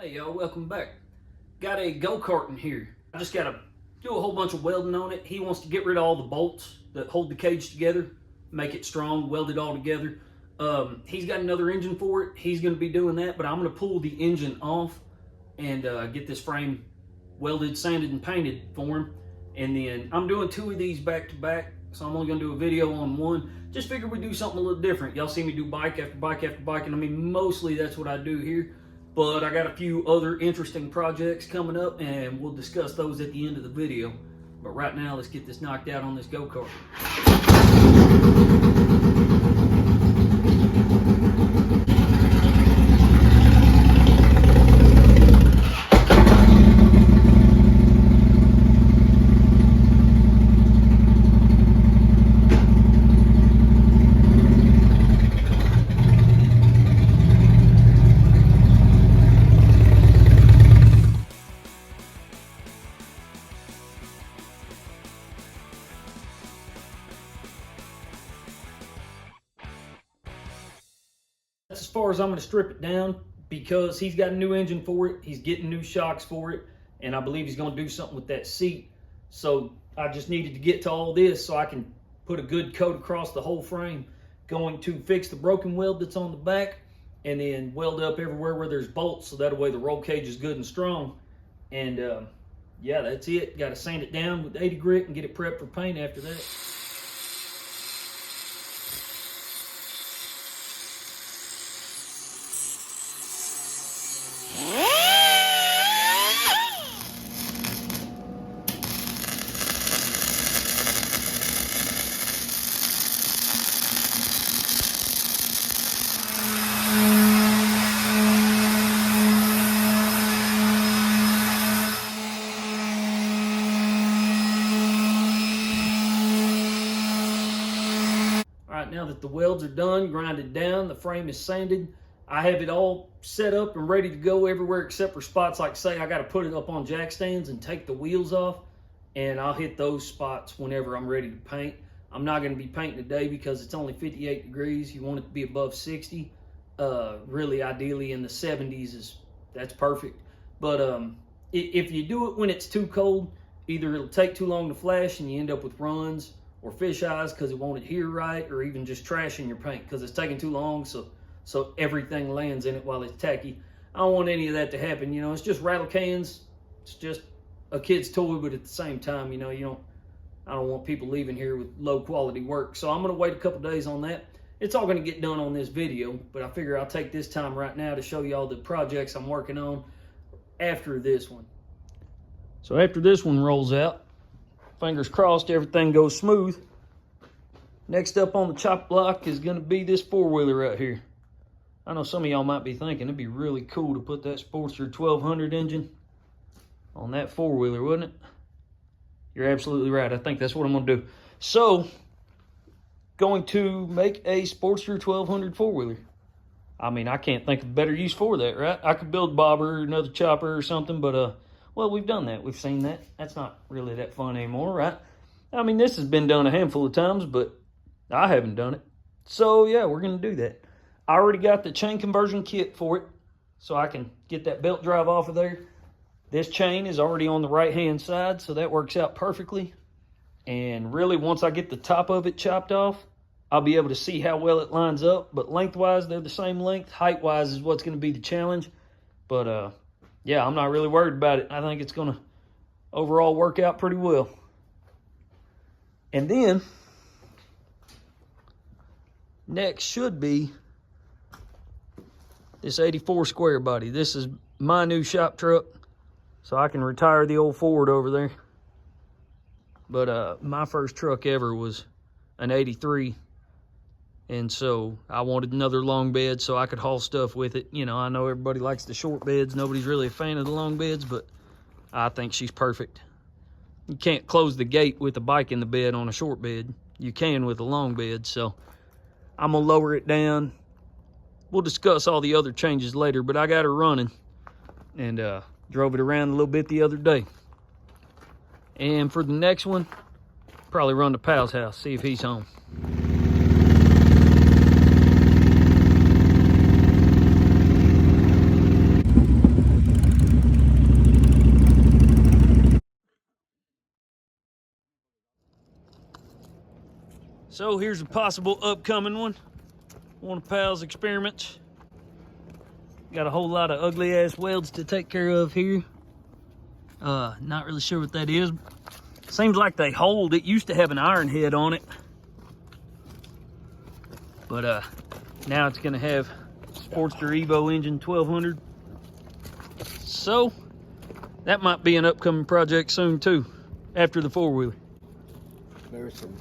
Hey y'all, welcome back. Got a go-kart in here. I just got to do a whole bunch of welding on it. He wants to get rid of all the bolts that hold the cage together, make it strong, weld it all together. He's got another engine for it. He's going to be doing that, but I'm going to pull the engine off and get this frame welded, sanded, and painted for him. And then I'm doing two of these back to back, so I'm only going to do a video on one. Just figured we'd do something a little different. Y'all see me do bike after bike after bike, and I mean, mostly that's what I do here. But I got a few other interesting projects coming up, and we'll discuss those at the end of the video. But right now, let's get this knocked out on this go-kart. That's as far as I'm going to strip it down, because he's got a new engine for it. He's getting new shocks for it, and I believe he's going to do something with that seat. So I just needed to get to all this so I can put a good coat across the whole frame. Going to fix the broken weld that's on the back, and then weld up everywhere where there's bolts, so that way the roll cage is good and strong. And yeah, that's it. Got to sand it down with 80 grit and get it prepped for paint after that. Now that the welds are done, grinded down, the frame is sanded, I have it all set up and ready to go everywhere except for spots like, say, I got to put it up on jack stands and take the wheels off, and I'll hit those spots whenever I'm ready to paint. I'm not going to be painting today because it's only 58 degrees. You want it to be above 60. Really, ideally in the 70s that's perfect. But if you do it when it's too cold, either it'll take too long to flash and you end up with runs, or fish eyes because it won't adhere right, or even just trashing your paint because it's taking too long, so everything lands in it while it's tacky. I don't want any of that to happen. You know, it's just rattle cans. It's just a kid's toy, but at the same time, you know, I don't want people leaving here with low quality work. So I'm gonna wait a couple days on that. It's all gonna get done on this video, but I figure I'll take this time right now to show y'all the projects I'm working on after this one. So after this one rolls out, fingers crossed everything goes smooth. Next up on the chop block is going to be this four-wheeler right here. I know some of y'all might be thinking it'd be really cool to put that Sportster 1200 engine on that four-wheeler, wouldn't it? You're absolutely right. I think that's what I'm going to do. So, going to make a Sportster 1200 four-wheeler. I mean, I can't think of a better use for that, right? I could build a bobber, another chopper or something, but well, we've done that. We've seen that. That's not really that fun anymore, right? I mean, this has been done a handful of times, but I haven't done it. So, yeah, we're going to do that. I already got the chain conversion kit for it, so I can get that belt drive off of there. This chain is already on the right-hand side, so that works out perfectly. And really, once I get the top of it chopped off, I'll be able to see how well it lines up. But lengthwise, they're the same length. Height-wise is what's going to be the challenge. But, yeah, I'm not really worried about it. I think it's going to overall work out pretty well. And then, next should be this 84 square body. This is my new shop truck, so I can retire the old Ford over there. But my first truck ever was an 83. And so I wanted another long bed so I could haul stuff with it. You know, I know everybody likes the short beds. Nobody's really a fan of the long beds, but I think she's perfect. You can't close the gate with a bike in the bed on a short bed. You can with a long bed, so I'm going to lower it down. We'll discuss all the other changes later, but I got her running and drove it around a little bit the other day. And for the next one, probably run to Pal's house, see if he's home. So here's a possible upcoming one. One of Pal's experiments. Got a whole lot of ugly ass welds to take care of here. Not really sure what that is. Seems like they hold. It used to have an iron head on it. But now it's gonna have Sportster Evo engine 1200. So that might be an upcoming project soon too, after the four-wheeler. There's some